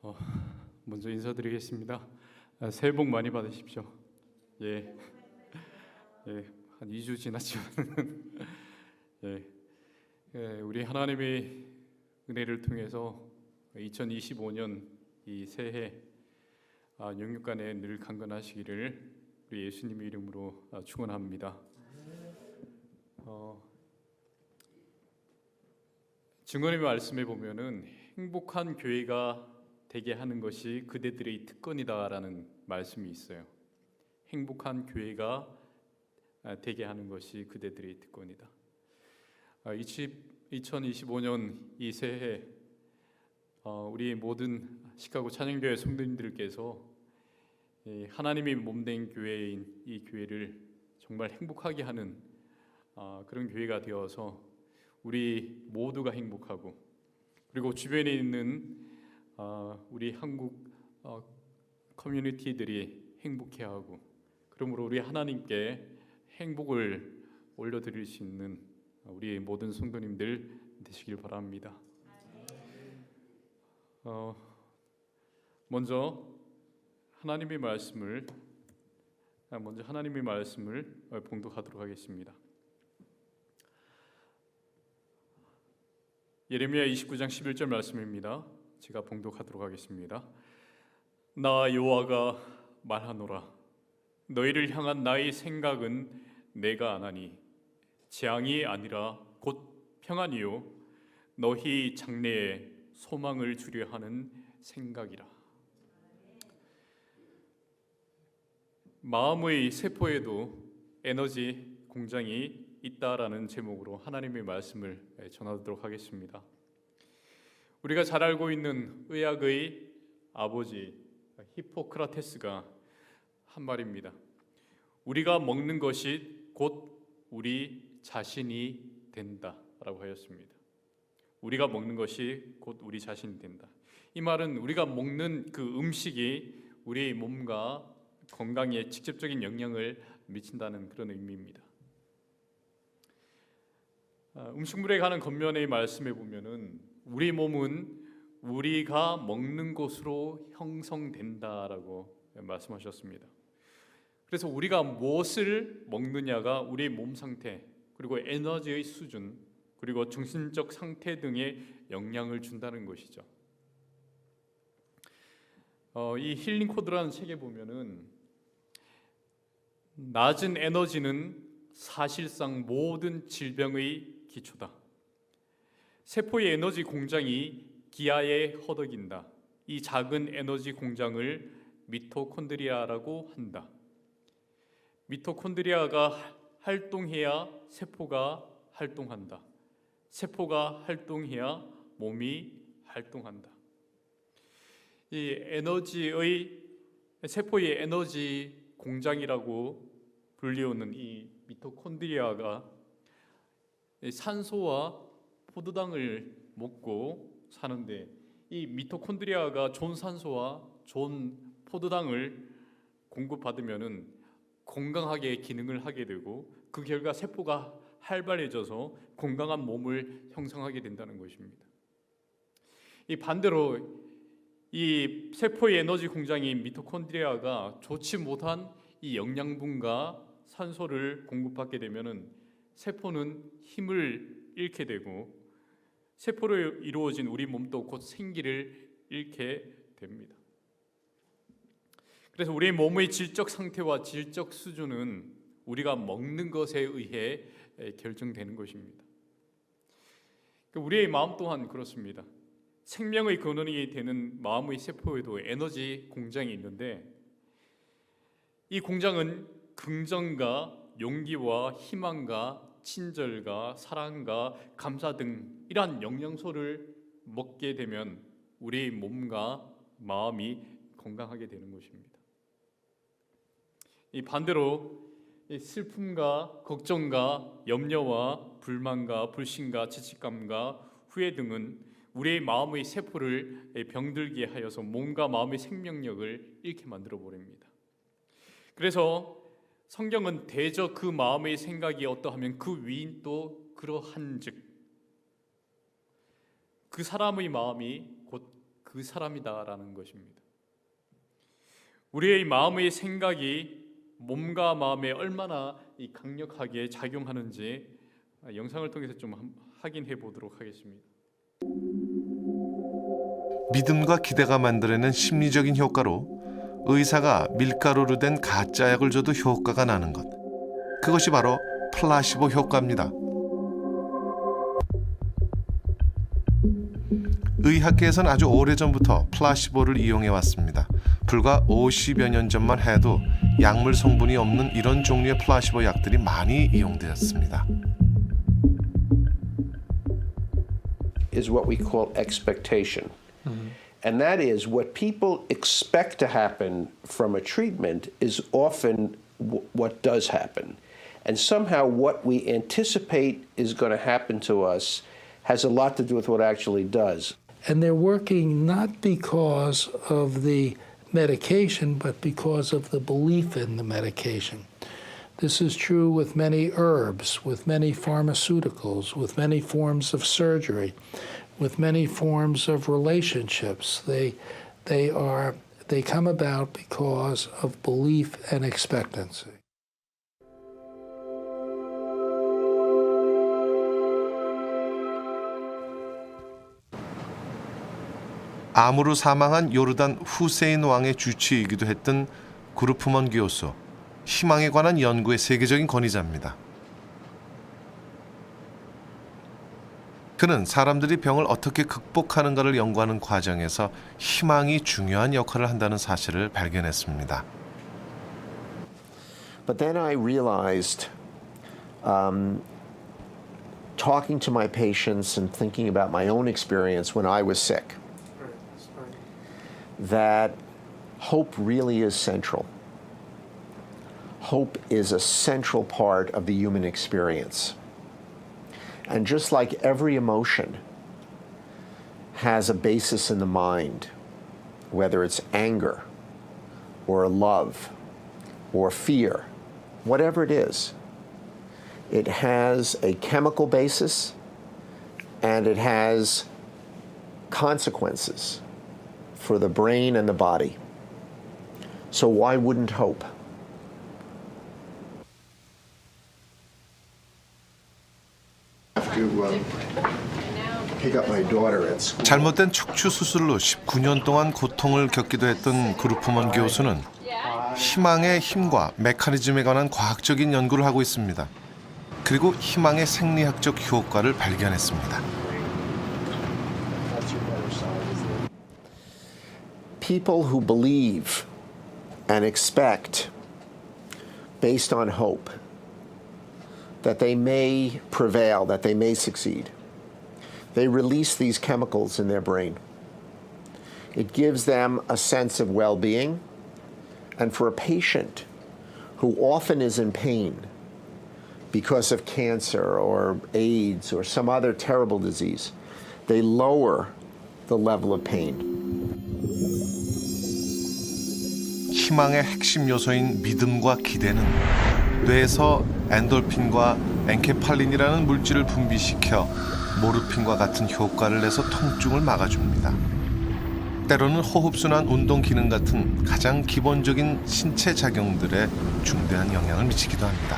어, 먼저 인사드리겠습니다. 새해 복 많이 받으십시오. 예, 한 2주 지났지만 우리 하나님의 은혜를 통해서 2025년 이 새해 영육간에 늘 강건하시기를 우리 예수님의 이름으로 축원합니다. 증언의 말씀에 보면은 행복한 교회가 되게 하는 것이 그대들의 특권이다라는 말씀이 있어요. 행복한 교회가 되게 하는 것이 그대들의 특권이다. 2025년 이 새해 우리 모든 시카고 찬양교회 성도님들께서 하나님이 몸된 교회인 이 교회를 정말 행복하게 하는 그런 교회가 되어서 우리 모두가 행복하고, 그리고 주변에 있는 우리 한국 커뮤니티들이 행복해하고, 그러므로 우리 하나님께 행복을 올려드릴 수 있는 우리 모든 성도님들 되시길 바랍니다. 먼저 하나님의 말씀을 봉독하도록 하겠습니다. 예레미야 29장 11절 말씀입니다. 제가 봉독하도록 하겠습니다. 나 여호와가 말하노라. 너희를 향한 나의 생각은 내가 아나니 재앙이 아니라 곧 평안이요 너희 장래에 소망을 주려 하는 생각이라. 마음의 세포에도 에너지 공장이 있다라는 제목으로 하나님의 말씀을 전하도록 하겠습니다. 우리가 잘 알고 있는 의학의 아버지 히포크라테스가 한 말입니다. 우리가 먹는 것이 곧 우리 자신이 된다라고 하였습니다. 우리가 먹는 것이 곧 우리 자신이 된다. 이 말은 우리가 먹는 그 음식이 우리 몸과 건강에 직접적인 영향을 미친다는 그런 의미입니다. 음식물에 관한 겉면의 말씀에 보면은 우리 몸은 우리가 먹는 것으로 형성된다라고 말씀하셨습니다. 그래서 우리가 무엇을 먹느냐가 우리 몸 상태, 그리고 에너지의 수준, 그리고 정신적 상태 등에 영향을 준다는 것이죠. 이 힐링 코드라는 책에 보면은 낮은 에너지는 사실상 모든 질병의 기초다. 세포의 에너지 공장이 기아에 허덕인다. 이 작은 에너지 공장을 미토콘드리아라고 한다. 미토콘드리아가 활동해야 세포가 활동한다. 세포가 활동해야 몸이 활동한다. 이 세포의 에너지 공장이라고 불리우는 이 미토콘드리아가 산소와 포도당을 먹고 사는데, 이 미토콘드리아가 좋은 산소와 좋은 포도당을 공급받으면은 건강하게 기능을 하게 되고, 그 결과 세포가 활발해져서 건강한 몸을 형성하게 된다는 것입니다. 이 반대로 이 세포의 에너지 공장인 미토콘드리아가 좋지 못한 이 영양분과 산소를 공급받게 되면은 세포는 힘을 잃게 되고, 세포로 이루어진 우리 몸도 곧 생기를 잃게 됩니다. 그래서 우리 몸의 질적 상태와 질적 수준은 우리가 먹는 것에 의해 결정되는 것입니다. 우리의 마음 또한 그렇습니다. 생명의 근원이 되는 마음의 세포에도 에너지 공장이 있는데, 이 공장은 긍정과 용기와 희망과 친절과 사랑과 감사 등 이러한 영양소를 먹게 되면 우리 몸과 마음이 건강하게 되는 것입니다. 이 반대로 슬픔과 걱정과 염려와 불만과 불신과 죄책감과 후회 등은 우리의 마음의 세포를 병들게 하여서 몸과 마음의 생명력을 잃게 만들어 버립니다. 그래서 성경은 대저 그 마음의 생각이 어떠하면 그 위인도 그러한즉, 그 사람의 마음이 곧 그 사람이다라는 것입니다. 우리의 마음의 생각이 몸과 마음에 얼마나 강력하게 작용하는지 영상을 통해서 좀 확인해 보도록 하겠습니다. 믿음과 기대가 만들어낸 심리적인 효과로 의사가 밀가루로 된 가짜 약을 줘도 효과가 나는 것. 그것이 바로 플라시보 효과입니다. 의학계에서는 아주 오래전부터 플라시보를 이용해 왔습니다. 불과 50여 년 전만 해도 약물 성분이 없는 이런 종류의 플라시보 약들이 많이 이용되었습니다. is what we call expectation. And that is what people expect to happen from a treatment is often what does happen. And somehow what we anticipate is going to happen to us has a lot to do with what actually does. And they're working not because of the medication, but because of the belief in the medication. This is true with many herbs, with many pharmaceuticals, with many forms of surgery, with many forms of relationships. They come about because of belief and expectancy. 암으로 사망한 요르단 후세인 왕의 주치이기도 했던 그루프먼 교수, 희망에 관한 연구의 세계적인 권위자입니다. 그는 사람들이 병을 어떻게 극복하는가를 연구하는 과정에서 희망이 중요한 역할을 한다는 사실을 발견했습니다. But then I realized, talking to my patients and thinking about my own experience when I was sick, that hope really is central. Hope is a central part of the human experience. And just like every emotion has a basis in the mind, whether it's anger or love or fear, whatever it is, it has a chemical basis and it has consequences for the brain and the body. So why wouldn't hope? Pick up my daughter at school. 잘못된 척추 수술로 19년 동안 고통을 겪기도 했던 그루프먼 교수는 희망의 힘과 메커니즘에 관한 과학적인 연구를 하고 있습니다. 그리고 희망의 생리학적 효과를 발견했습니다. People who believe and expect based on hope that they may prevail, that they may succeed. They release these chemicals in their brain. It gives them a sense of well-being. And for a patient who often is in pain because of cancer or AIDS or some other terrible disease, they lower the level of pain. 희망의 핵심 요소인 믿음과 기대는 뇌에서 엔돌핀과 엔케팔린이라는 물질을 분비시켜 모르핀과 같은 효과를 내서 통증을 막아줍니다. 때로는 호흡순환, 운동 기능 같은 가장 기본적인 신체 작용들에 중대한 영향을 미치기도 합니다.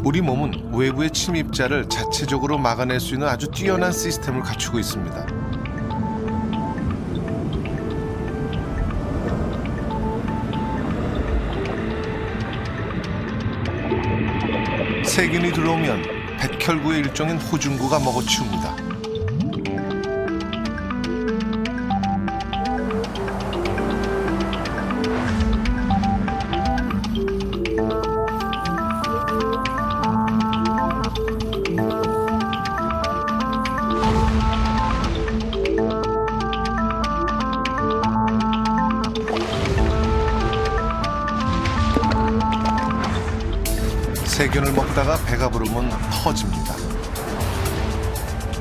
우리 몸은 외부의 침입자를 자체적으로 막아낼 수 있는 아주 뛰어난 시스템을 갖추고 있습니다. 세균이 들어오면 백혈구의 일종인 호중구가 먹어치웁니다. 세균을 먹다가 배가 부르면 터집니다.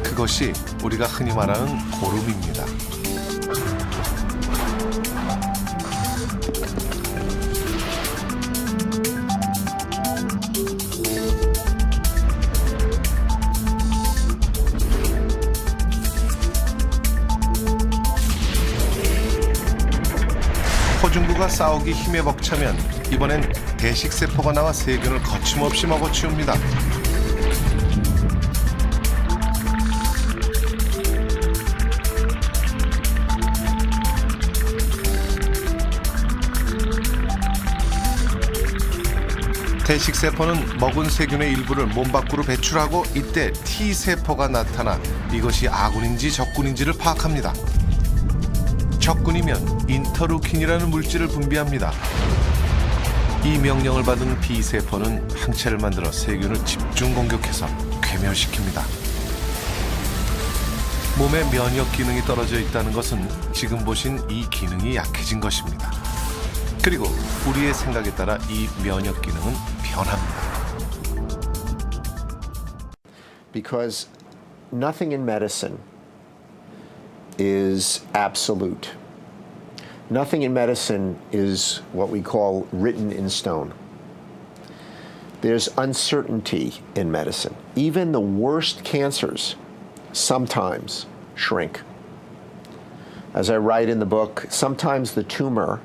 그것이 우리가 흔히 말하는 고름입니다. 토중구가 싸우기 힘에 벅차면 이번엔 대식세포가 나와 세균을 거침없이 먹어치웁니다. 대식세포는 먹은 세균의 일부를 몸 밖으로 배출하고 이때 T세포가 나타나 이것이 아군인지 적군인지를 파악합니다. 적군이면 인터루킨이라는 물질을 분비합니다. 이 명령을 받은 B세포는 항체를 만들어 세균을 집중 공격해서 괴멸시킵니다. 몸의 면역 기능이 떨어져 있다는 것은 지금 보신 이 기능이 약해진 것입니다. 그리고 우리의 생각에 따라 이 면역 기능은 변합니다. Because nothing in medicine is absolute. Nothing in medicine is what we call written in stone. There's uncertainty in medicine. Even the worst cancers sometimes shrink. As I write in the book, sometimes the tumor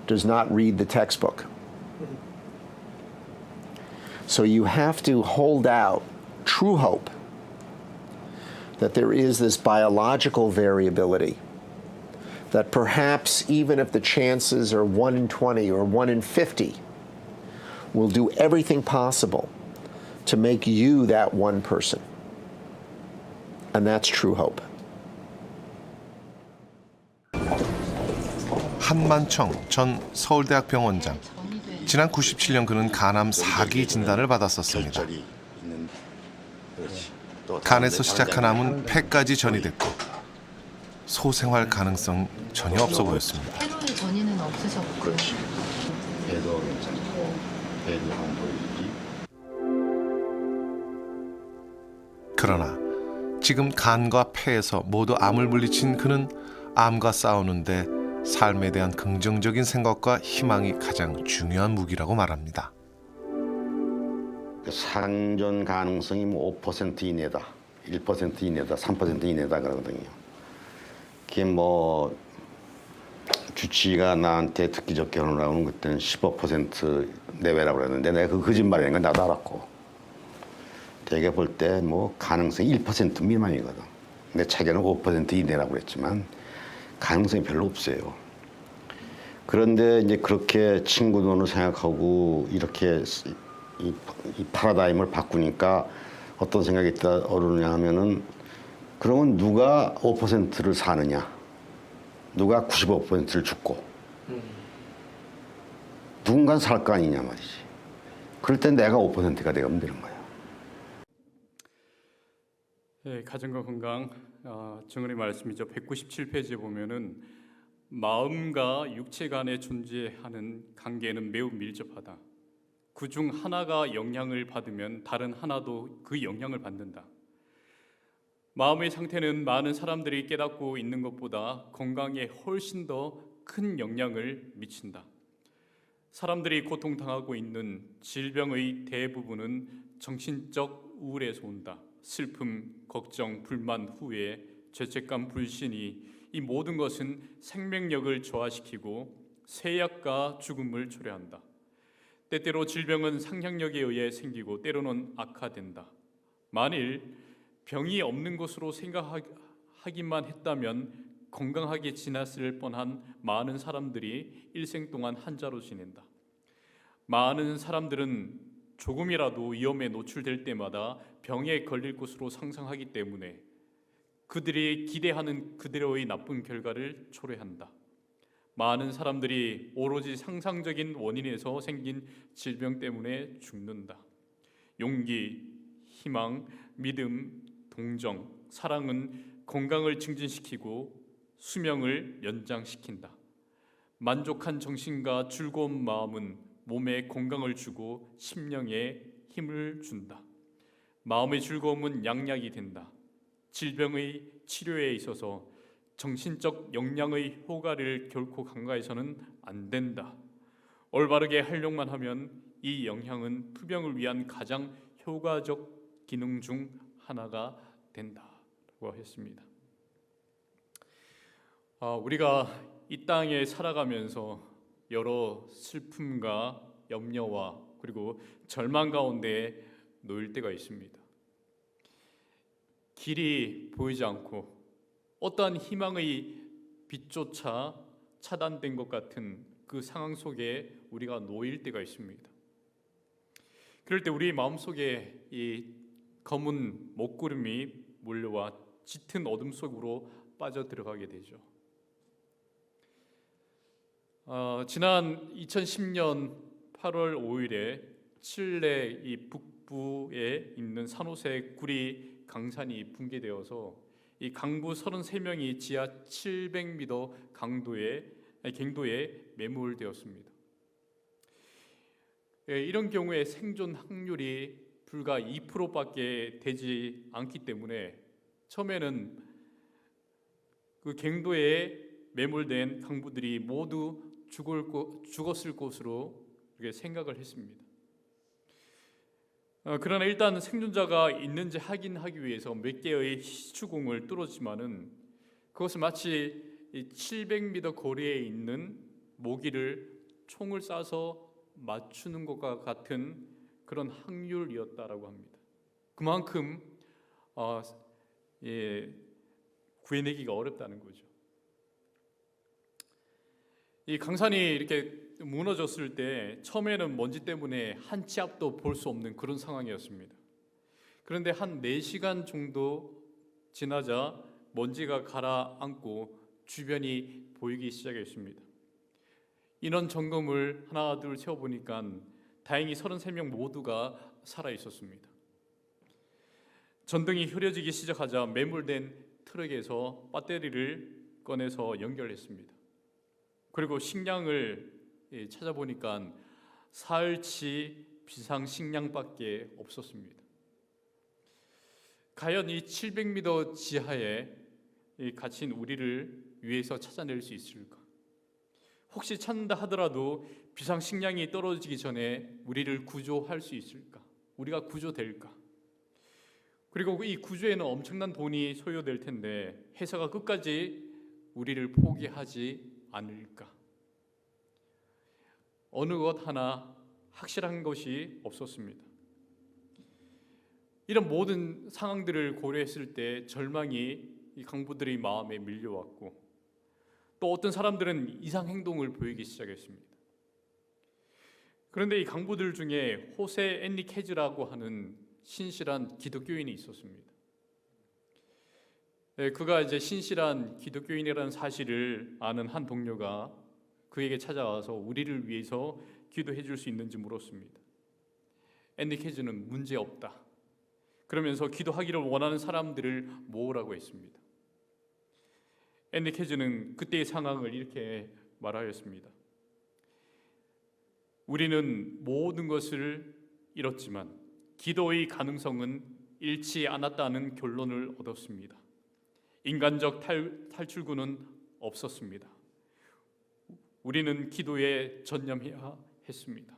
does not read the textbook. So you have to hold out true hope that there is this biological variability, that perhaps even if the chances are 1 in 20 or 1 in 50, we'll do everything possible to make you that one person. And that's true hope. 한만청 전 서울대학병원장. 지난 97년 그는 간암 4기 진단을 받았었습니다. 간에서 시작한 암은 폐까지 전이됐고 소생활 가능성 전혀 없어 보였습니다. 폐로의 전이는 없으셨고. 배도 괜찮고 배도 안 보이지. 그러나 지금 간과 폐에서 모두 암을 물리친 그는 암과 싸우는데 삶에 대한 긍정적인 생각과 희망이 가장 중요한 무기라고 말합니다. 상존 가능성이 뭐 5% 이내다, 1% 이내다, 3% 이내다 그러거든요. 그게 뭐 주치의가 나한테 특기적 결혼을 하면 그때는 15% 내외라고 그랬는데 내가 그 거짓말이라는 건 나도 알았고 되게 볼 때 뭐 가능성이 1% 미만이거든. 내 책에는 5% 이내라고 그랬지만 가능성이 별로 없어요. 그런데 이제 그렇게 친구 돈을 생각하고 이렇게 이 파라다임을 바꾸니까 어떤 생각이 떠오르냐 하면은 그러면 누가 5%를 사느냐? 누가 95%를 죽고? 누군가는 살 거 아니냐 말이지. 그럴 땐 내가 5%가 되면 되는 거야. 네, 가정과 건강 정은의 말씀이죠. 197페이지에 보면은 마음과 육체 간에 존재하는 관계는 매우 밀접하다. 그중 하나가 영향을 받으면 다른 하나도 그 영향을 받는다. 마음의 상태는 많은 사람들이 깨닫고 있는 것보다 건강에 훨씬 더 큰 영향을 미친다. 사람들이 고통당하고 있는 질병의 대부분은 정신적 우울에서 온다. 슬픔, 걱정, 불만, 후회, 죄책감, 불신이 이 모든 것은 생명력을 저하시키고 쇠약과 죽음을 초래한다. 때때로 질병은 상상력에 의해 생기고 때로는 악화된다. 만일 병이 없는 것으로 생각하기만 했다면 건강하게 지났을 뻔한 많은 사람들이 일생 동안 한자로 지낸다. 많은 사람들은 조금이라도 위험에 노출될 때마다 병에 걸릴 것으로 상상하기 때문에 그들이 기대하는 그대로의 나쁜 결과를 초래한다. 많은 사람들이 오로지 상상적인 원인에서 생긴 질병 때문에 죽는다. 용기, 희망, 믿음, 동정, 사랑은 건강을 증진시키고 수명을 연장시킨다. 만족한 정신과 즐거운 마음은 몸에 건강을 주고 심령에 힘을 준다. 마음의 즐거움은 양약이 된다. 질병의 치료에 있어서 정신적 영양의 효과를 결코 간과해서는 안 된다. 올바르게 활용만 하면 이 영향은 투병을 위한 가장 효과적 기능 중 하나가 된다고 했습니다. 우리가 이 땅에 살아가면서 여러 슬픔과 염려와 그리고 절망 가운데 놓일 때가 있습니다. 길이 보이지 않고 어떠한 희망의 빛조차 차단된 것 같은 그 상황 속에 우리가 놓일 때가 있습니다. 그럴 때 우리 마음속에 이 검은 먹구름이 몰려와 짙은 어둠 속으로 빠져 들어가게 되죠. 지난 2010년 8월 5일에 칠레 이 북부에 있는 산호세 구리 강산이 붕괴되어서 이 강부 33명이 지하 700m 갱도에 매몰되었습니다. 이런 경우에 생존 확률이 불과 2%밖에 되지 않기 때문에 처음에는 그 갱도에 매몰된 강부들이 모두 죽었을 것으로 이렇게 생각을 했습니다. 그러나 일단 생존자가 있는지 확인하기 위해서 몇 개의 시추공을 뚫었지만은 그것은 마치 700m 거리에 있는 모기를 총을 쏴서 맞추는 것과 같은 그런 확률이었다라고 합니다. 그만큼 구해내기가 어렵다는 거죠. 이 강산이 이렇게 무너졌을 때 처음에는 먼지 때문에 한 치 앞도 볼 수 없는 그런 상황이었습니다. 그런데 한 4시간 정도 지나자 먼지가 가라앉고 주변이 보이기 시작했습니다. 인원 점검을 하나 둘 세어보니까 다행히 33명 모두가 살아 있었습니다. 전등이 흐려지기 시작하자 매몰된 트럭에서 배터리를 꺼내서 연결했습니다. 그리고 식량을 찾아보니까 사흘치 비상 식량밖에 없었습니다. 과연 이 700m 지하에 갇힌 우리를 위해서 찾아낼 수 있을까? 혹시 찾는다 하더라도 비상 식량이 떨어지기 전에 우리를 구조할 수 있을까? 우리가 구조될까? 그리고 이 구조에는 엄청난 돈이 소요될 텐데 회사가 끝까지 우리를 포기하지 않을까? 어느 것 하나 확실한 것이 없었습니다. 이런 모든 상황들을 고려했을 때 절망이 이 강부들의 마음에 밀려왔고 또 어떤 사람들은 이상 행동을 보이기 시작했습니다. 그런데 이 강부들 중에 호세 엔리케즈라고 하는 신실한 기독교인이 있었습니다. 그가 이제 신실한 기독교인이라는 사실을 아는 한 동료가 그에게 찾아와서 우리를 위해서 기도해 줄 수 있는지 물었습니다. 엔리케즈는 문제 없다. 그러면서 기도하기를 원하는 사람들을 모으라고 했습니다. 엔리케즈는 그때의 상황을 이렇게 말하였습니다. 우리는 모든 것을 잃었지만 기도의 가능성은 잃지 않았다는 결론을 얻었습니다. 인간적 탈출구는 없었습니다. 우리는 기도에 전념해야 했습니다.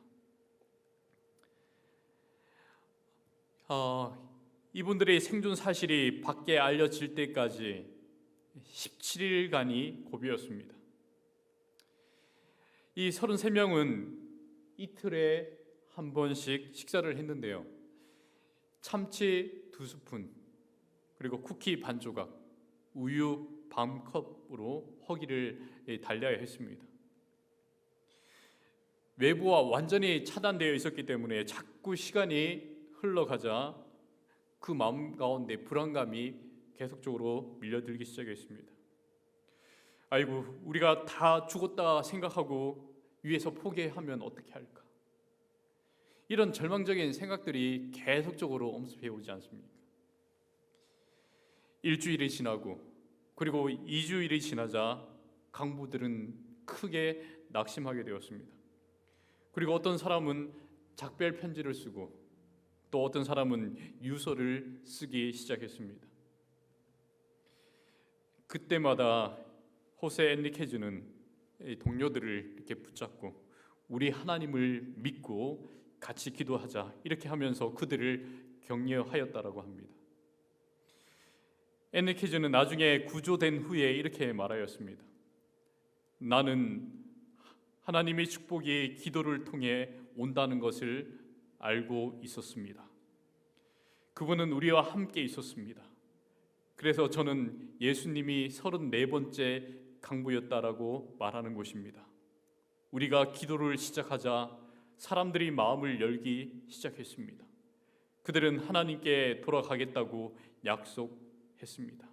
이분들의 생존 사실이 밖에 알려질 때까지 17일간이 고비였습니다. 이 33명은 이틀에 한 번씩 식사를 했는데요. 참치 2스푼, 그리고 쿠키 반 조각, 우유 반 컵으로 허기를 달려야 했습니다. 외부와 완전히 차단되어 있었기 때문에 자꾸 시간이 흘러가자 그 마음 가운데 불안감이 계속적으로 밀려들기 시작했습니다. 아이고, 우리가 다 죽었다 생각하고 위에서 포기하면 어떻게 할까? 이런 절망적인 생각들이 계속적으로 엄습해 오지 않습니까? 일주일이 지나고 그리고 2주일이 지나자 강부들은 크게 낙심하게 되었습니다. 그리고 어떤 사람은 작별 편지를 쓰고 또 어떤 사람은 유서를 쓰기 시작했습니다. 그때마다 호세 엔리케즈는 동료들을 이렇게 붙잡고 우리 하나님을 믿고 같이 기도하자 이렇게 하면서 그들을 격려하였다라고 합니다. 엔리케즈는 나중에 구조된 후에 이렇게 말하였습니다. 나는 하나님의 축복이 기도를 통해 온다는 것을 알고 있었습니다. 그분은 우리와 함께 있었습니다. 그래서 저는 예수님이 34번째 강부였다라고 말하는 것입니다. 우리가 기도를 시작하자 사람들이 마음을 열기 시작했습니다. 그들은 하나님께 돌아가겠다고 약속했습니다.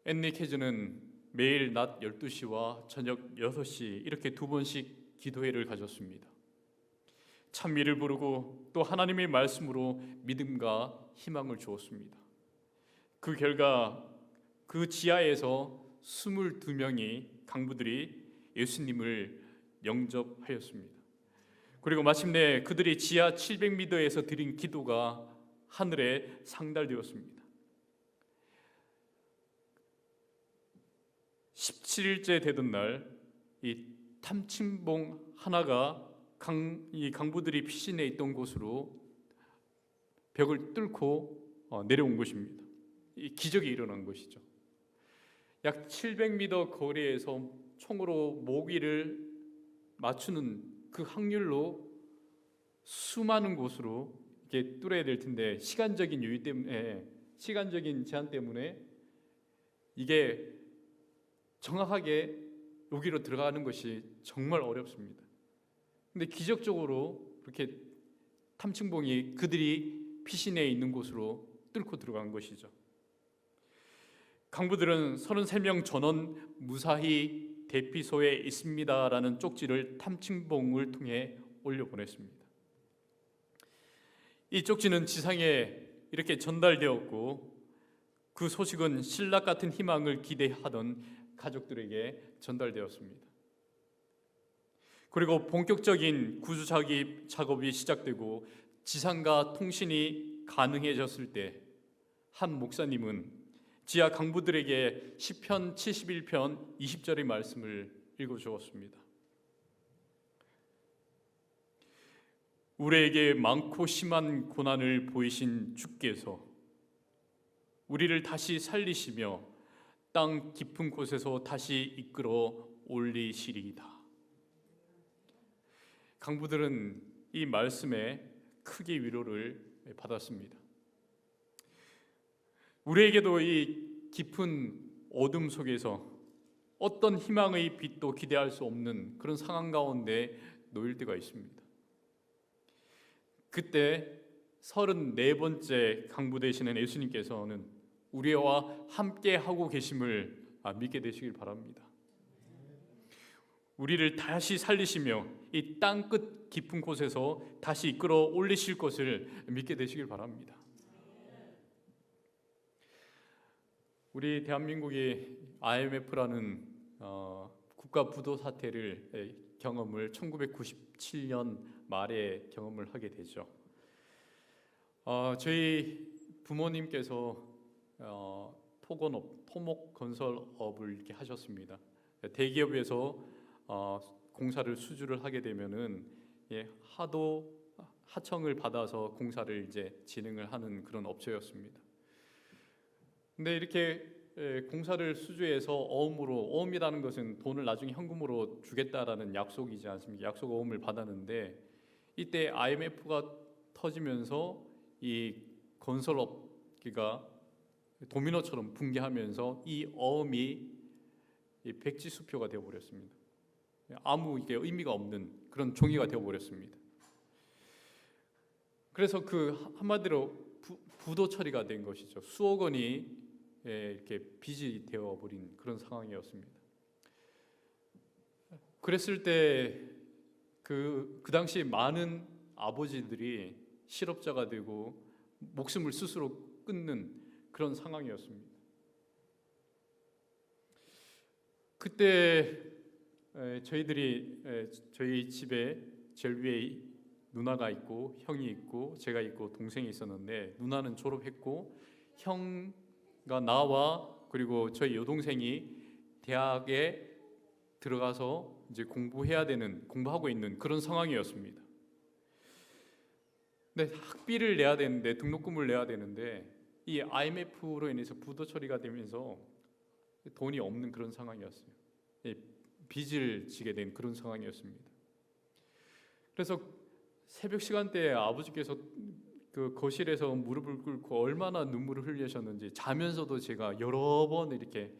앤리 캐즈는 매일 낮 12시와 저녁 6시 이렇게 2번씩 기도회를 가졌습니다. 찬미를 부르고 또 하나님의 말씀으로 믿음과 희망을 주었습니다. 그 결과 그 지하에서 22명의 강부들이 예수님을 영접하였습니다. 그리고 마침내 그들이 지하 700m에서 드린 기도가 하늘에 상달되었습니다. 17일째 되던 날 이 탐침봉 하나가 이 강부들이 피신해 있던 곳으로 벽을 뚫고 내려온 것입니다. 이 기적이 일어난 것이죠. 약 700m 거리에서 총으로 모기를 맞추는 그 확률로 수많은 곳으로 이렇게 뚫어야 될 텐데 시간적인 여유 때문에, 시간적인 제한 때문에 이게 정확하게 여기로 들어가는 것이 정말 어렵습니다. 근데 기적적으로 그렇게 탐침봉이 그들이 피신해 있는 곳으로 뚫고 들어간 것이죠. 강부들은 33명 전원 무사히 대피소에 있습니다라는 쪽지를 탐침봉을 통해 올려보냈습니다. 이 쪽지는 지상에 이렇게 전달되었고 그 소식은 신락 같은 희망을 기대하던 가족들에게 전달되었습니다. 그리고 본격적인 구조 작업이 시작되고 지상과 통신이 가능해졌을 때 한 목사님은 지하 강부들에게 시편 71편 20절의 말씀을 읽어주었습니다. 우리에게 많고 심한 고난을 보이신 주께서 우리를 다시 살리시며 땅 깊은 곳에서 다시 이끌어 올리시리이다. 강부들은 이 말씀에 크게 위로를 받았습니다. 우리에게도 이 깊은 어둠 속에서 어떤 희망의 빛도 기대할 수 없는 그런 상황 가운데 놓일 때가 있습니다. 그때 34번째 강부 되시는 예수님께서는 우리와 함께 하고 계심을 믿게 되시길 바랍니다. 우리를 다시 살리시며 이 땅끝 깊은 곳에서 다시 이끌어 올리실 것을 믿게 되시길 바랍니다. 우리 대한민국이 IMF라는 국가 부도 사태를 경험을 1997년 말에 경험을 하게 되죠. 저희 부모님께서 토목 건설업을 이렇게 하셨습니다. 대기업에서 공사를 수주를 하게 되면은 하도 하청을 받아서 공사를 이제 진행을 하는 그런 업체였습니다. 근데 이렇게 공사를 수주해서 어음이라는 것은 돈을 나중에 현금으로 주겠다라는 약속이지 않습니까? 약속 어음을 받았는데 이때 IMF가 터지면서 이 건설업계가 도미노처럼 붕괴하면서 이 어음이 백지수표가 되어버렸습니다. 아무 이게 의미가 없는 그런 종이가 되어버렸습니다. 그래서 그 한마디로 부도 처리가 된 것이죠. 수억 원이 이렇게 빚이 되어버린 그런 상황이었습니다. 그랬을 때 그 당시 많은 아버지들이 실업자가 되고 목숨을 스스로 끊는 그런 상황이었습니다. 그때 저희 집에 제일 위에 누나가 있고 형이 있고 제가 있고 동생이 있었는데 누나는 졸업했고 형과 나와 그리고 저희 여동생이 대학에 들어가서 이제 공부하고 있는 그런 상황이었습니다. 근데 학비를 내야 되는데 등록금을 내야 되는데 이 IMF로 인해서 부도 처리가 되면서 돈이 없는 그런 상황이었어요. 빚을 지게 된 그런 상황이었습니다. 그래서 새벽 시간대에 아버지께서 그 거실에서 무릎을 꿇고 얼마나 눈물을 흘리셨는지 자면서도 제가 여러 번 이렇게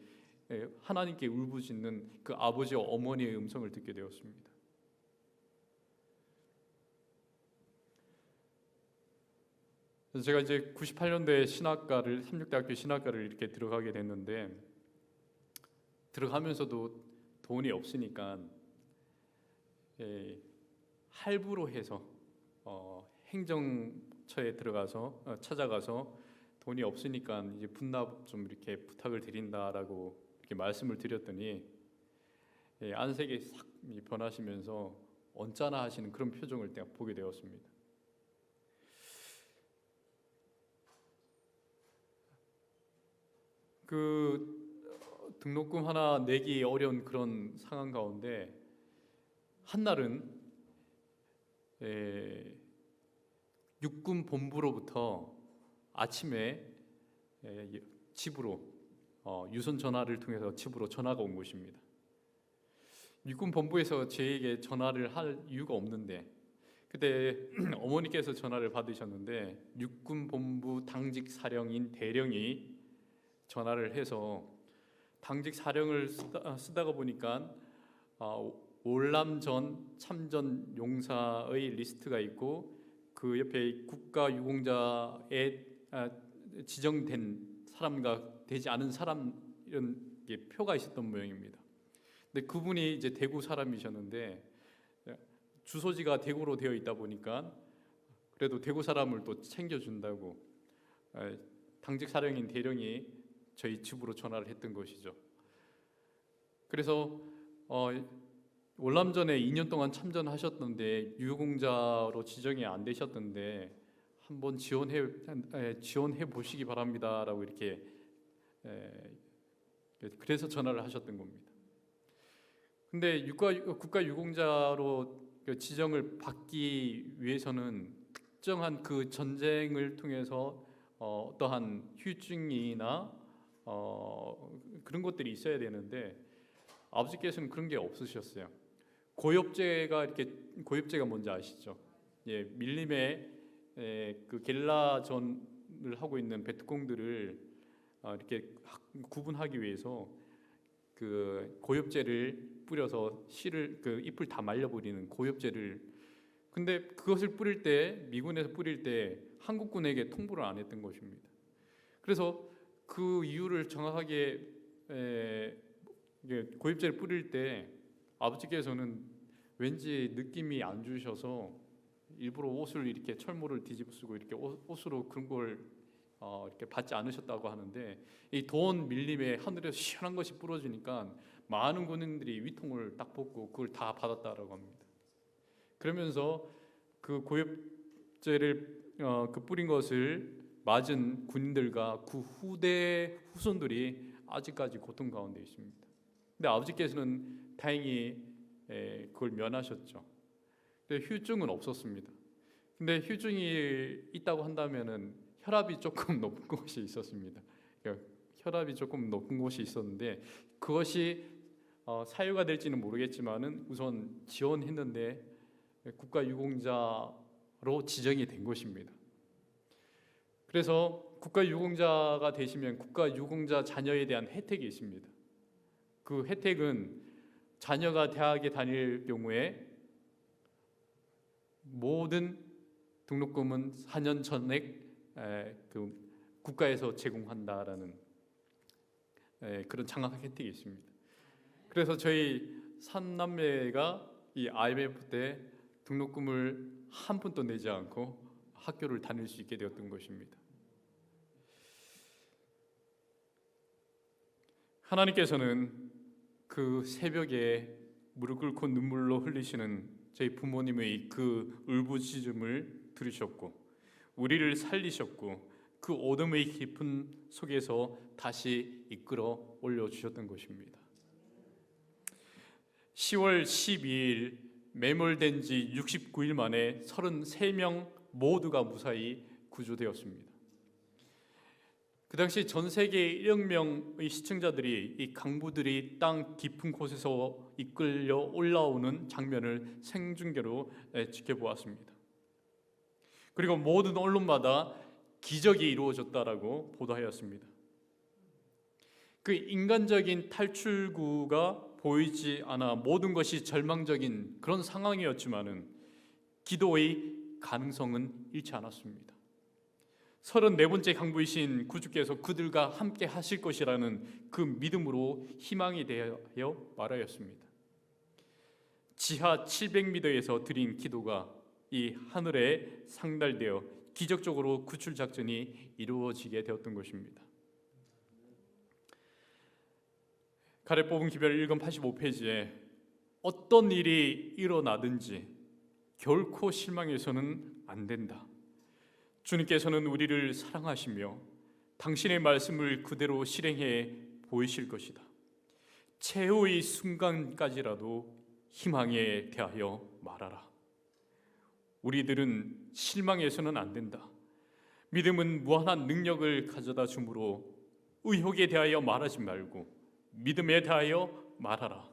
하나님께 울부짖는 그 아버지와 어머니의 음성을 듣게 되었습니다. 그래서 제가 이제 98년도에 신학과를 삼육대학교 신학과를 이렇게 들어가게 됐는데 들어가면서도 돈이 없으니까 할부로 해서 행정처에 들어가서 찾아가서 돈이 없으니까 이제 분납 좀 이렇게 부탁을 드린다라고 이렇게 말씀을 드렸더니 안색이 싹 변하시면서 언짢아 하시는 그런 표정을 내가 보게 되었습니다. 그 등록금 하나 내기 어려운 그런 상황 가운데 한날은 육군 본부로부터 아침에 집으로 유선 전화를 통해서 집으로 전화가 온 것입니다. 육군 본부에서 저에게 전화를 할 이유가 없는데 그때 어머니께서 전화를 받으셨는데 육군 본부 당직 사령인 대령이 전화를 해서 당직 사령을 쓰다가 보니까 월남전 참전 용사의 리스트가 있고 그 옆에 국가유공자에 지정된 사람과 되지 않은 사람 이런 게 표가 있었던 모양입니다. 근데 그분이 이제 대구 사람이셨는데 주소지가 대구로 되어 있다 보니까 그래도 대구 사람을 또 챙겨준다고 당직 사령인 대령이 저희 집으로 전화를 했던 것이죠. 그래서 월남전에 2년 동안 참전하셨던데 유공자로 지정이 안 되셨던데 한번 지원해 보시기 바랍니다라고 이렇게 그래서 전화를 하셨던 겁니다. 근데 국가 유공자로 지정을 받기 위해서는 특정한 그 전쟁을 통해서 어떠한 휴증이나 그런 것들이 있어야 되는데 아버지께서는 그런 게 없으셨어요. 고엽제가 뭔지 아시죠? 밀림에 그 게릴라전을 하고 있는 베트콩들을 이렇게 구분하기 위해서 그 고엽제를 뿌려서 그 잎을 다 말려버리는 고엽제를 근데 그것을 뿌릴 때 미군에서 뿌릴 때 한국군에게 통보를 안 했던 것입니다. 그래서 그 이유를 정확하게 고엽제를 뿌릴 때 아버지께서는 왠지 느낌이 안 주셔서 일부러 옷을 이렇게 철모를 뒤집어 쓰고 이렇게 옷으로 그런 걸 이렇게 받지 않으셨다고 하는데 이 더운 밀림에 하늘에서 시원한 것이 뿌려지니까 많은 군인들이 위통을 딱 벗고 그걸 다 받았다라고 합니다. 그러면서 그 고엽제를 그 뿌린 것을 맞은 군인들과 그 후손들이 아직까지 고통 가운데 있습니다. 근데 아버지께서는 다행히 그걸 면하셨죠. 근데 휴증은 없었습니다. 근데 휴증이 있다고 한다면은 혈압이 조금 높은 곳이 있었습니다. 그러니까 혈압이 조금 높은 곳이 있었는데 그것이 사유가 될지는 모르겠지만은 우선 지원했는데 국가유공자로 지정이 된 것입니다. 그래서 국가유공자가 되시면 국가유공자 자녀에 대한 혜택이 있습니다. 그 혜택은 자녀가 대학에 다닐 경우에 모든 등록금은 4년 전액 그 국가에서 제공한다라는 그런 장학 혜택이 있습니다. 그래서 저희 3남매가 이 IMF 때 등록금을 한 푼도 내지 않고 학교를 다닐 수 있게 되었던 것입니다. 하나님께서는 그 새벽에 무릎 꿇고 눈물로 흘리시는 저희 부모님의 그 울부짖음을 들으셨고 우리를 살리셨고 그 어둠의 깊은 속에서 다시 이끌어 올려주셨던 것입니다. 10월 12일 매몰된 지 69일 만에 33명 모두가 무사히 구조되었습니다. 그 당시 전 세계 1억 명의 시청자들이 이 강부들이 땅 깊은 곳에서 이끌려 올라오는 장면을 생중계로 지켜보았습니다. 그리고 모든 언론마다 기적이 이루어졌다라고 보도하였습니다. 그 인간적인 탈출구가 보이지 않아 모든 것이 절망적인 그런 상황이었지만은 기도의 가능성은 잃지 않았습니다. 34번째 강부이신 구주께서 그들과 함께 하실 것이라는 그 믿음으로 희망이 되어 말하였습니다. 지하 700m에서 드린 기도가 이 하늘에 상달되어 기적적으로 구출 작전이 이루어지게 되었던 것입니다. 가래 뽑은 기별 1권 85페이지에 어떤 일이 일어나든지 결코 실망해서는 안 된다. 주님께서는 우리를 사랑하시며 당신의 말씀을 그대로 실행해 보이실 것이다. 최후의 순간까지라도 희망에 대하여 말하라. 우리들은 실망해서는 안 된다. 믿음은 무한한 능력을 가져다 주므로 의혹에 대하여 말하지 말고 믿음에 대하여 말하라.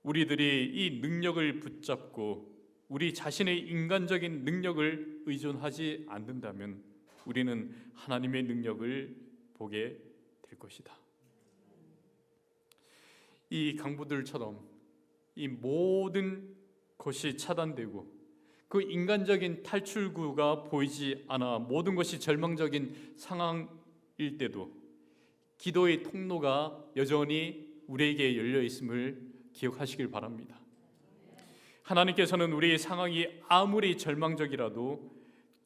우리들이 이 능력을 붙잡고 우리 자신의 인간적인 능력을 의존하지 않는다면 우리는 하나님의 능력을 보게 될 것이다. 이 강부들처럼 이 모든 것이 차단되고 그 인간적인 탈출구가 보이지 않아 모든 것이 절망적인 상황일 때도 기도의 통로가 여전히 우리에게 열려 있음을 기억하시길 바랍니다. 하나님께서는 우리의 상황이 아무리 절망적이라도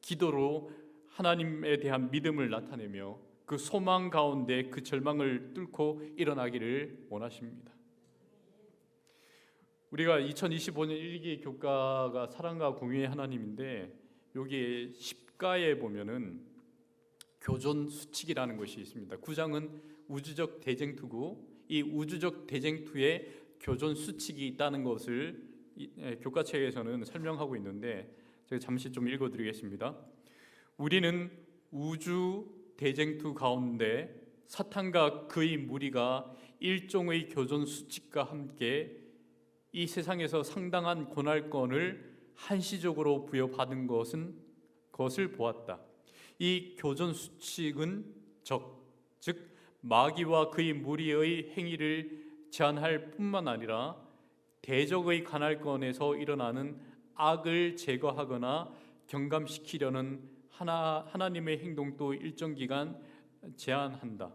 기도로 하나님에 대한 믿음을 나타내며 그 소망 가운데 그 절망을 뚫고 일어나기를 원하십니다. 우리가 2025년 1기 교과가 사랑과 공유의 하나님인데 여기 10가에 보면은 교존 수칙이라는 것이 있습니다. 9장은 우주적 대쟁투고 이 우주적 대쟁투에 교존 수칙이 있다는 것을 교과책에서는 설명하고 있는데 제가 잠시 좀 읽어드리겠습니다. 우리는 우주 대쟁투 가운데 사탄과 그의 무리가 일종의 교존 수칙과 함께 이 세상에서 상당한 권할권을 한시적으로 부여받은 것을 보았다. 이 교존 수칙은 즉 마귀와 그의 무리의 행위를 제한할 뿐만 아니라 대적의 관할권에서 일어나는 악을 제거하거나 경감시키려는 하나님의 행동도 일정 기간 제한한다.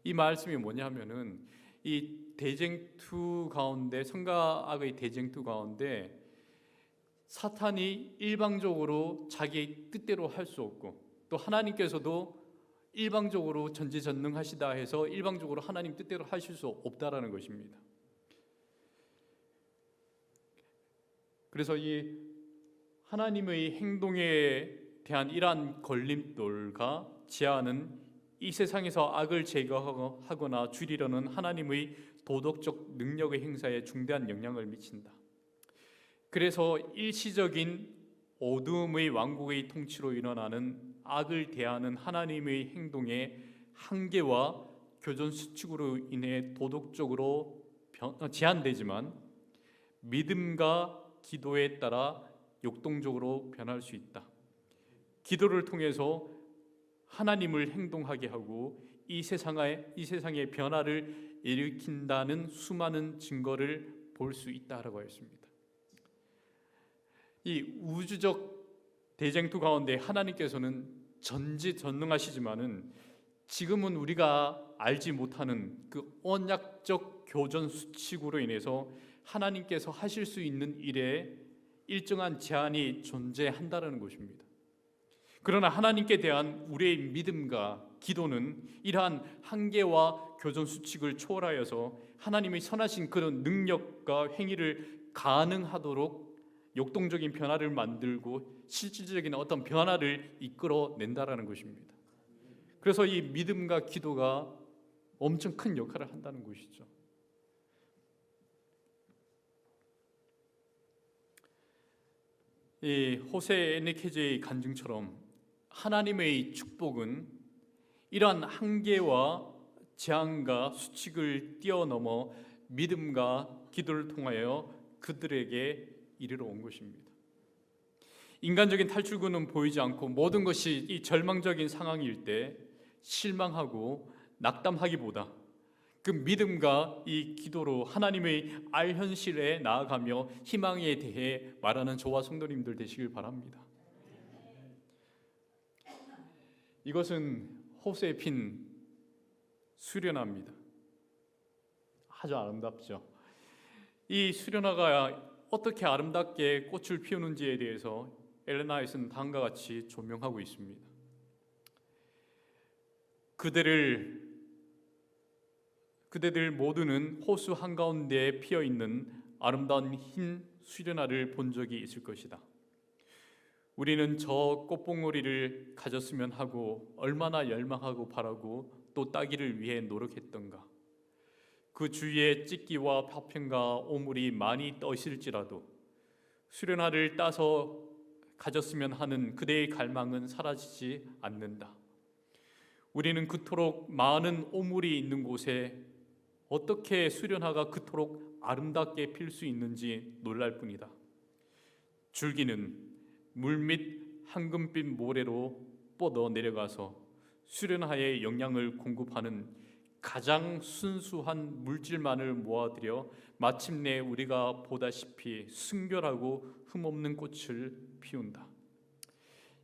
이 말씀이 뭐냐면은 이 대쟁투 가운데 선과 악의 대쟁투 가운데 사탄이 일방적으로 자기 뜻대로 할 수 없고 또 하나님께서도 일방적으로 전지전능하시다 해서 일방적으로 하나님 뜻대로 하실 수 없다라는 것입니다. 그래서 이 하나님의 행동에 대한 이러한 걸림돌과 제한은 이 세상에서 악을 제거하거나 줄이려는 하나님의 도덕적 능력의 행사에 중대한 영향을 미친다. 그래서 일시적인 어둠의 왕국의 통치로 일어나는 악을 대하는 하나님의 행동의 한계와 교존 수칙으로 인해 도덕적으로 제한되지만 믿음과 기도에 따라 역동적으로 변할 수 있다. 기도를 통해서 하나님을 행동하게 하고 이 세상의 변화를 일으킨다는 수많은 증거를 볼 수 있다라고 했습니다. 이 우주적 대쟁투 가운데 하나님께서는 전지전능하시지만은 지금은 우리가 알지 못하는 그 언약적 교전 수칙으로 인해서 하나님께서 하실 수 있는 일에 일정한 제한이 존재한다라는 것입니다. 그러나 하나님께 대한 우리의 믿음과 기도는 이러한 한계와 교전 수칙을 초월하여서 하나님의 선하신 그런 능력과 행위를 가능하도록 역동적인 변화를 만들고 실질적인 어떤 변화를 이끌어낸다라는 것입니다. 그래서 이 믿음과 기도가 엄청 큰 역할을 한다는 것이죠. 이 호세 에네케제의 간증처럼 하나님의 축복은 이러한 한계와 제한과 수칙을 뛰어넘어 믿음과 기도를 통하여 그들에게 이르러 온 것입니다. 인간적인 탈출구는 보이지 않고 모든 것이 이 절망적인 상황일 때 실망하고 낙담하기보다 그 믿음과 이 기도로 하나님의 알현실에 나아가며 희망에 대해 말하는 저와 성도님들 되시길 바랍니다. 이것은 호수에 핀 수련화입니다. 아주 아름답죠. 이 수련화가 어떻게 아름답게 꽃을 피우는지에 대해서 엘렌 화이트는 다음과 같이 조명하고 있습니다. 그대들 모두는 호수 한가운데에 피어있는 아름다운 흰 수련화를 본 적이 있을 것이다. 우리는 저 꽃봉오리를 가졌으면 하고 얼마나 열망하고 바라고 또 따기를 위해 노력했던가. 그 주위에 찢기와 파편과 오물이 많이 떠 있을지라도 수련화를 따서 가졌으면 하는 그대의 갈망은 사라지지 않는다. 우리는 그토록 많은 오물이 있는 곳에 어떻게 수련화가 그토록 아름답게 필 수 있는지 놀랄 뿐이다. 줄기는 물밑 황금빛 모래로 뻗어 내려가서 수련화에 영양을 공급하는 가장 순수한 물질만을 모아들여 마침내 우리가 보다시피 순결하고 흠없는 꽃을 피운다.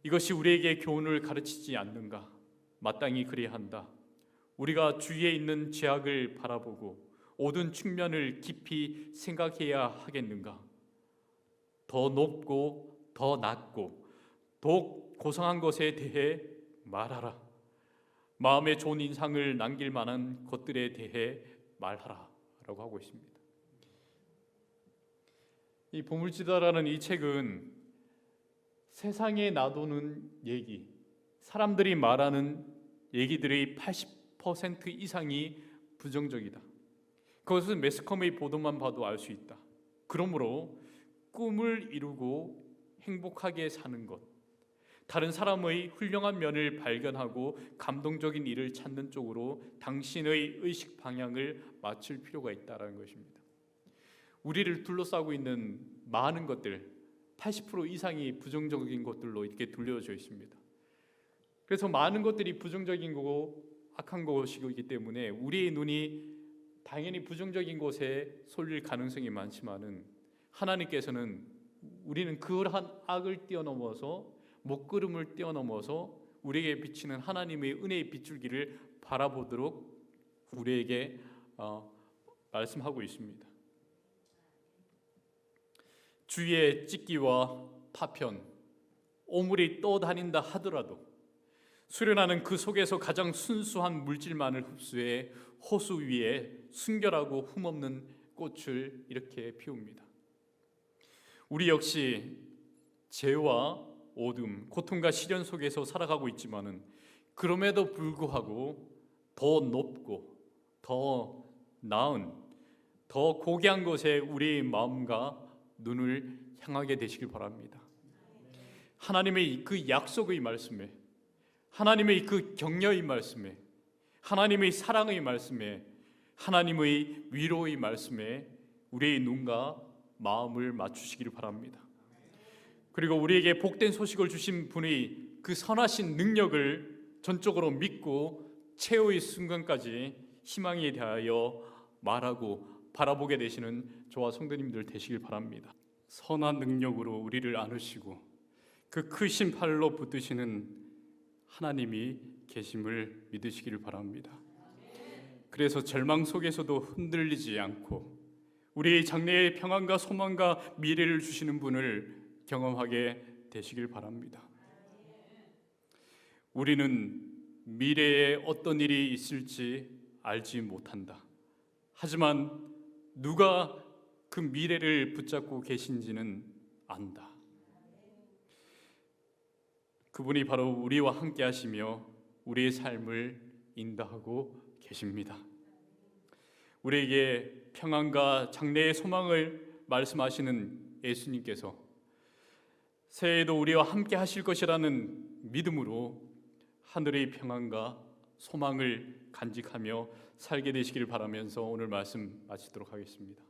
이것이 우리에게 교훈을 가르치지 않는가? 마땅히 그래야 한다. 우리가 주위에 있는 죄악을 바라보고 모든 측면을 깊이 생각해야 하겠는가? 더 높고 더 낮고 더욱 고상한 것에 대해 말하라. 마음에 좋은 인상을 남길 만한 것들에 대해 말하라 라고 하고 있습니다. 이 보물지다라는 이 책은 세상에 놔두는 얘기, 사람들이 말하는 얘기들의 80% 이상이 부정적이다. 그것은 매스컴의 보도만 봐도 알 수 있다. 그러므로 꿈을 이루고 행복하게 사는 것, 다른 사람의 훌륭한 면을 발견하고 감동적인 일을 찾는 쪽으로 당신의 의식 방향을 맞출 필요가 있다는 것입니다. 우리를 둘러싸고 있는 많은 것들, 80% 이상이 부정적인 것들로 이렇게 둘러져 있습니다. 그래서 많은 것들이 부정적인 거고 악한 것이기 때문에 우리의 눈이 당연히 부정적인 곳에 쏠릴 가능성이 많지만은 하나님께서는 우리는 그러한 악을 뛰어넘어서 먹구름을 뛰어넘어서 우리에게 비치는 하나님의 은혜의 빗줄기를 바라보도록 우리에게 말씀하고 있습니다. 주위에 찢기와 파편, 오물이 떠다닌다 하더라도 수련화는 그 속에서 가장 순수한 물질만을 흡수해 호수 위에 순결하고 흠없는 꽃을 이렇게 피웁니다. 우리 역시 죄와 어둠, 고통과 시련 속에서 살아가고 있지만은 그럼에도 불구하고 더 높고 더 나은, 더 고귀한 것에 우리의 마음과 눈을 향하게 되시길 바랍니다. 하나님의 그 약속의 말씀에, 하나님의 그 격려의 말씀에, 하나님의 사랑의 말씀에, 하나님의 위로의 말씀에 우리의 눈과 마음을 맞추시기를 바랍니다. 그리고 우리에게 복된 소식을 주신 분의 그 선하신 능력을 전적으로 믿고 최후의 순간까지 희망에 대하여 말하고 바라보게 되시는 저와 성도님들 되시길 바랍니다. 선한 능력으로 우리를 안으시고 그 크신 팔로 붙드시는 하나님이 계심을 믿으시기를 바랍니다. 그래서 절망 속에서도 흔들리지 않고 우리의 장래의 평안과 소망과 미래를 주시는 분을 경험하게 되시길 바랍니다. 우리는 미래에 어떤 일이 있을지 알지 못한다. 하지만 누가 그 미래를 붙잡고 계신지는 안다. 그분이 바로 우리와 함께 하시며 우리의 삶을 인도하고 계십니다. 우리에게 평안과 장래의 소망을 말씀하시는 예수님께서 새해에도 우리와 함께 하실 것이라는 믿음으로 하늘의 평안과 소망을 간직하며 살게 되시기를 바라면서 오늘 말씀 마치도록 하겠습니다.